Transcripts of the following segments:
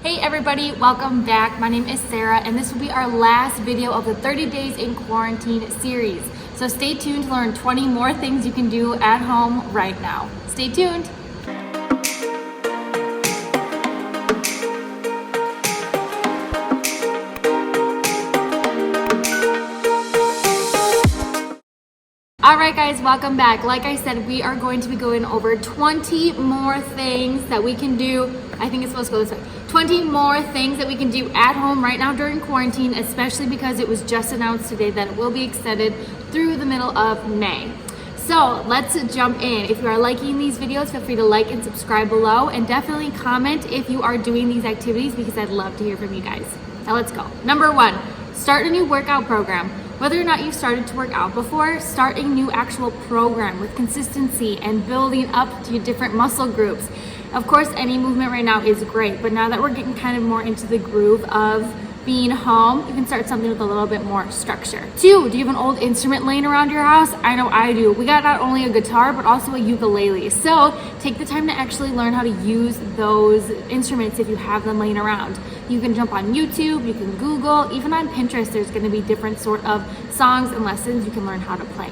Hey everybody, welcome back. My name is Sarah and this will be our last video of the 30 days in quarantine series. So stay tuned to learn 20 more things you can do at home right now. Stay tuned. Alright guys, welcome back. Like I said, we are going to be going over 20 more things that we can do. I think it's supposed to go this way. 20 more things that we can do at home right now during quarantine, especially because it was just announced today that it will be extended through the middle of May. So let's jump in. If you are liking these videos, feel free to like and subscribe below, and definitely comment if you are doing these activities because I'd love to hear from you guys. Now let's go. Number 1, start a new workout program. Whether or not you've started to work out before, start a new actual program with consistency and building up to your different muscle groups. Of course, any movement right now is great, but now that we're getting kind of more into the groove of being home, you can start something with a little bit more structure. 2, do you have an old instrument laying around your house? I know I do. We got not only a guitar, but also a ukulele. So take the time to actually learn how to use those instruments if you have them laying around. You can jump on YouTube, you can Google, even on Pinterest, there's gonna be different sort of songs and lessons you can learn how to play.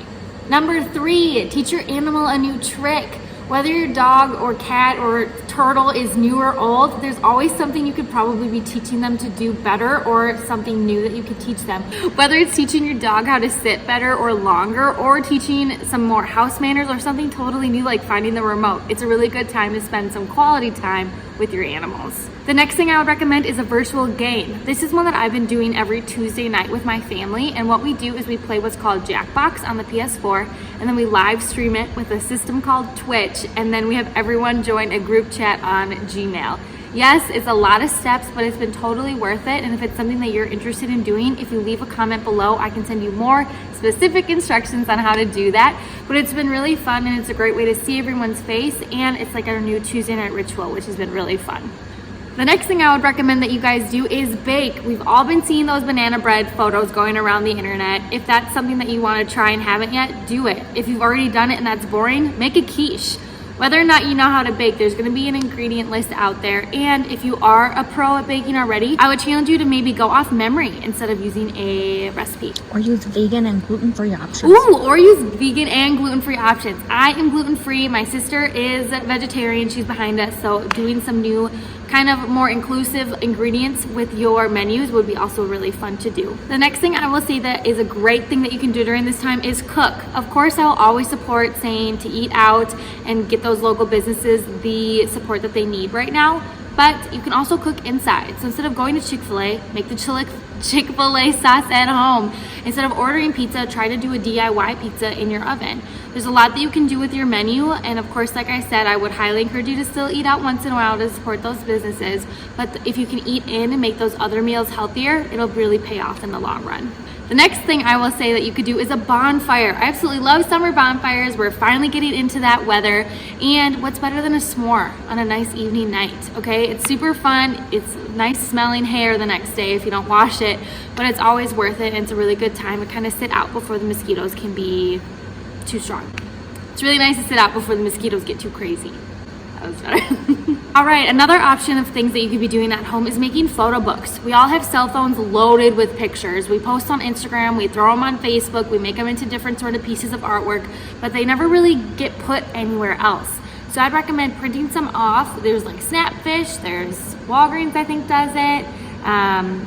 Number 3, teach your animal a new trick. Whether your dog or cat or turtle is new or old, there's always something you could probably be teaching them to do better, or something new that you could teach them. Whether it's teaching your dog how to sit better or longer, or teaching some more house manners, or something totally new like finding the remote. It's a really good time to spend some quality time with your animals. The next thing I would recommend is a virtual game. This is one that I've been doing every Tuesday night with my family, and what we do is we play what's called Jackbox on the PS4, and then we live stream it with a system called Twitch, and then we have everyone join a group chat on Gmail. Yes, it's a lot of steps, but it's been totally worth it, and if it's something that you're interested in doing, if you leave a comment below, I can send you more specific instructions on how to do that. But it's been really fun, and it's a great way to see everyone's face, and it's like our new Tuesday night ritual, which has been really fun. The next thing I would recommend that you guys do is bake. We've all been seeing those banana bread photos going around the internet. If that's something that you want to try and haven't yet, do it. If you've already done it and that's boring, make a quiche. Whether or not you know how to bake, there's gonna be an ingredient list out there. And if you are a pro at baking already, I would challenge you to maybe go off memory instead of using a recipe. Or use vegan and gluten-free options. Ooh, or use vegan and gluten-free options. I am gluten-free. My sister is vegetarian. She's behind us. So doing some new kind of more inclusive ingredients with your menus would be also really fun to do. The next thing I will say that is a great thing that you can do during this time is cook. Of course, I will always support saying to eat out and get those local businesses the support that they need right now, but you can also cook inside. So instead of going to Chick-fil-A, make the Chick-fil-A sauce at home. Instead of ordering pizza, try to do a DIY pizza in your oven. There's a lot that you can do with your menu, and of course, like I said, I would highly encourage you to still eat out once in a while to support those businesses, but if you can eat in and make those other meals healthier, it'll really pay off in the long run. The next thing I will say that you could do is a bonfire. I absolutely love summer bonfires. We're finally getting into that weather, and what's better than a s'more on a nice evening night, okay? It's super fun. It's nice smelling hair the next day if you don't wash it, but it's always worth it, and it's a really good time to kind of sit out before the mosquitoes can be too strong. It's really nice to sit out before the mosquitoes get too crazy. That was better. All right, another option of things that you could be doing at home is making photo books. We all have cell phones loaded with pictures. We post on Instagram, we throw them on Facebook, we make them into different sort of pieces of artwork, but they never really get put anywhere else. So I'd recommend printing some off. There's like Snapfish, there's Walgreens I think does it.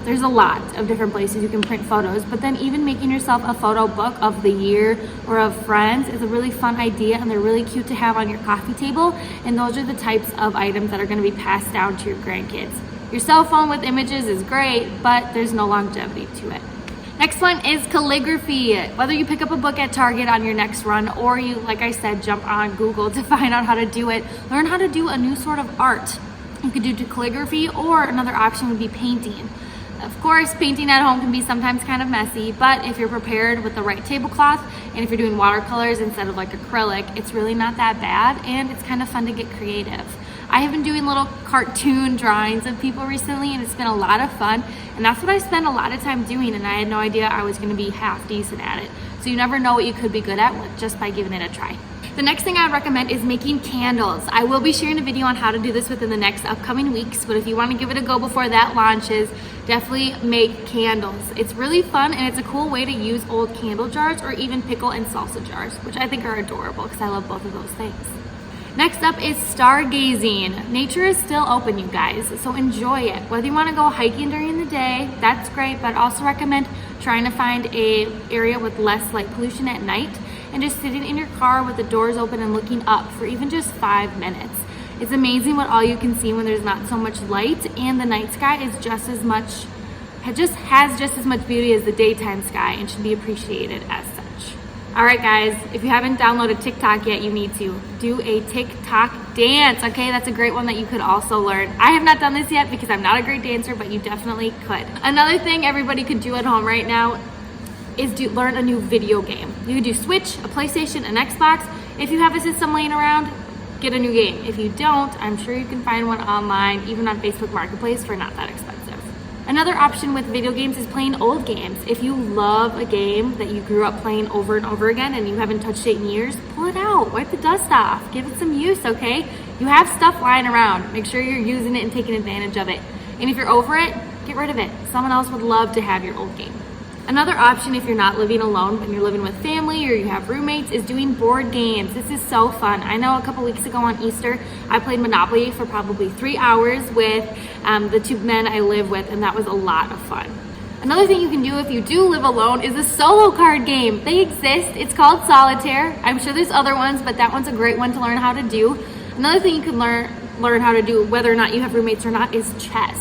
There's a lot of different places you can print photos, but then even making yourself a photo book of the year or of friends is a really fun idea, and they're really cute to have on your coffee table, and those are the types of items that are going to be passed down to your grandkids. Your cell phone with images is great, but there's no longevity to it. Next one is calligraphy. Whether you pick up a book at Target on your next run, or you, like I said, jump on Google to find out how to do it, learn how to do a new sort of art. You could do calligraphy, or another option would be painting. Of course, painting at home can be sometimes kind of messy, but if you're prepared with the right tablecloth, and if you're doing watercolors instead of like acrylic, it's really not that bad, and it's kind of fun to get creative. I have been doing little cartoon drawings of people recently, and it's been a lot of fun, and that's what I spend a lot of time doing, and I had no idea I was going to be half decent at it. So you never know what you could be good at just by giving it a try. The next thing I would recommend is making candles. I will be sharing a video on how to do this within the next upcoming weeks, but if you want to give it a go before that launches, definitely make candles. It's really fun and it's a cool way to use old candle jars or even pickle and salsa jars, which I think are adorable because I love both of those things. Next up is stargazing. Nature is still open, you guys, so enjoy it. Whether you want to go hiking during the day, that's great, but I also recommend trying to find an area with less light pollution at night and just sitting in your car with the doors open and looking up for even just 5 minutes. It's amazing what all you can see when there's not so much light, and the night sky is just as much, has just as much beauty as the daytime sky and should be appreciated as such. All right, guys, if you haven't downloaded TikTok yet, you need to do a TikTok dance, okay? That's a great one that you could also learn. I have not done this yet because I'm not a great dancer, but you definitely could. Another thing everybody could do at home right now is learn a new video game. You could do Switch, a PlayStation, an Xbox. If you have a system laying around, get a new game. If you don't, I'm sure you can find one online, even on Facebook Marketplace for not that expensive. Another option with video games is playing old games. If you love a game that you grew up playing over and over again and you haven't touched it in years, pull it out, wipe the dust off, give it some use, okay? You have stuff lying around. Make sure you're using it and taking advantage of it. And if you're over it, get rid of it. Someone else would love to have your old game. Another option if you're not living alone, but you're living with family or you have roommates, is doing board games. This is so fun. I know a couple weeks ago on Easter, I played Monopoly for probably 3 hours with the 2 men I live with, and that was a lot of fun. Another thing you can do if you do live alone is a solo card game. They exist. It's called Solitaire. I'm sure there's other ones, but that one's a great one to learn how to do. Another thing you can learn how to do, whether or not you have roommates or not, is chess.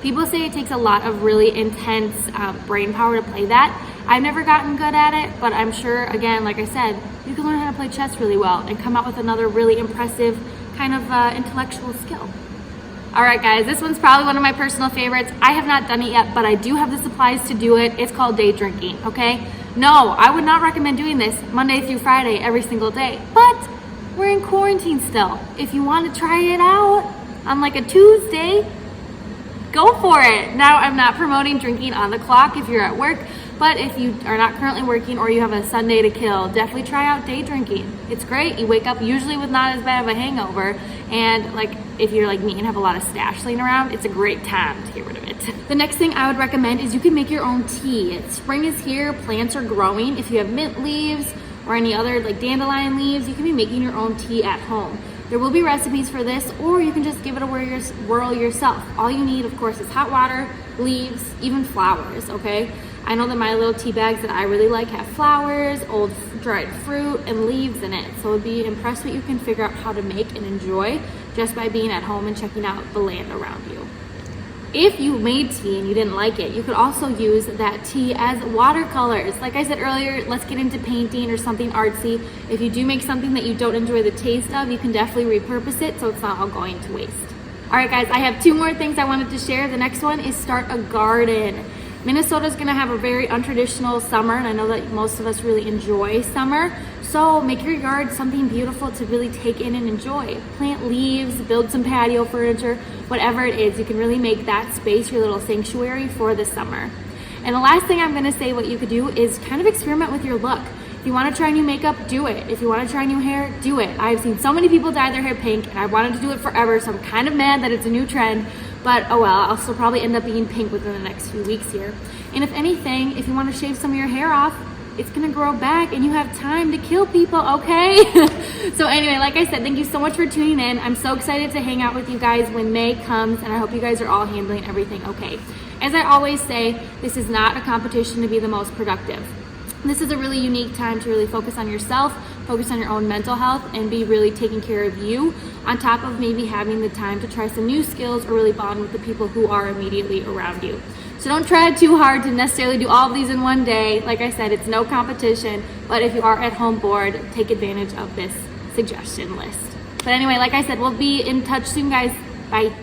People say it takes a lot of really intense brain power to play that. I've never gotten good at it, but I'm sure, again, like I said, you can learn how to play chess really well and come out with another really impressive kind of intellectual skill. All right, guys, this one's probably one of my personal favorites. I have not done it yet, but I do have the supplies to do it. It's called day drinking, okay? No, I would not recommend doing this Monday through Friday every single day, but we're in quarantine still. If you want to try it out on like a Tuesday, go for it. Now, I'm not promoting drinking on the clock if you're at work, but if you are not currently working or you have a Sunday to kill, definitely try out day drinking. It's great. You wake up usually with not as bad of a hangover, and like if you're like me and have a lot of stash laying around, it's a great time to get rid of it. The next thing I would recommend is you can make your own tea. Spring is here, plants are growing. If you have mint leaves or any other like dandelion leaves, you can be making your own tea at home. There will be recipes for this, or you can just give it a whirl yourself. All you need, of course, is hot water, leaves, even flowers, okay? I know that my little tea bags that I really like have flowers, old dried fruit, and leaves in it. So I'd be impressed what you can figure out how to make and enjoy just by being at home and checking out the land around you. If you made tea and you didn't like it, you could also use that tea as watercolors. Like I said earlier, let's get into painting or something artsy. If you do make something that you don't enjoy the taste of, you can definitely repurpose it so it's not all going to waste. All right, guys, I have 2 more things I wanted to share. The next one is start a garden. Minnesota's gonna have a very untraditional summer, and I know that most of us really enjoy summer. So make your yard something beautiful to really take in and enjoy. Plant leaves, build some patio furniture, whatever it is, you can really make that space your little sanctuary for the summer. And the last thing I'm gonna say what you could do is kind of experiment with your look. If you wanna try new makeup, do it. If you wanna try new hair, do it. I've seen so many people dye their hair pink, and I wanted to do it forever, so I'm kind of mad that it's a new trend, but oh well, I'll still probably end up being pink within the next few weeks here. And if anything, if you wanna shave some of your hair off, it's gonna grow back and you have time to kill people, okay? So anyway, like I said, thank you so much for tuning in. I'm so excited to hang out with you guys when May comes, and I hope you guys are all handling everything okay. As I always say, this is not a competition to be the most productive. This is a really unique time to really focus on yourself, focus on your own mental health, and be really taking care of you, on top of maybe having the time to try some new skills or really bond with the people who are immediately around you. So don't try too hard to necessarily do all of these in one day. Like I said, it's no competition, but if you are at home bored, take advantage of this suggestion list. But anyway, like I said, we'll be in touch soon, guys. Bye.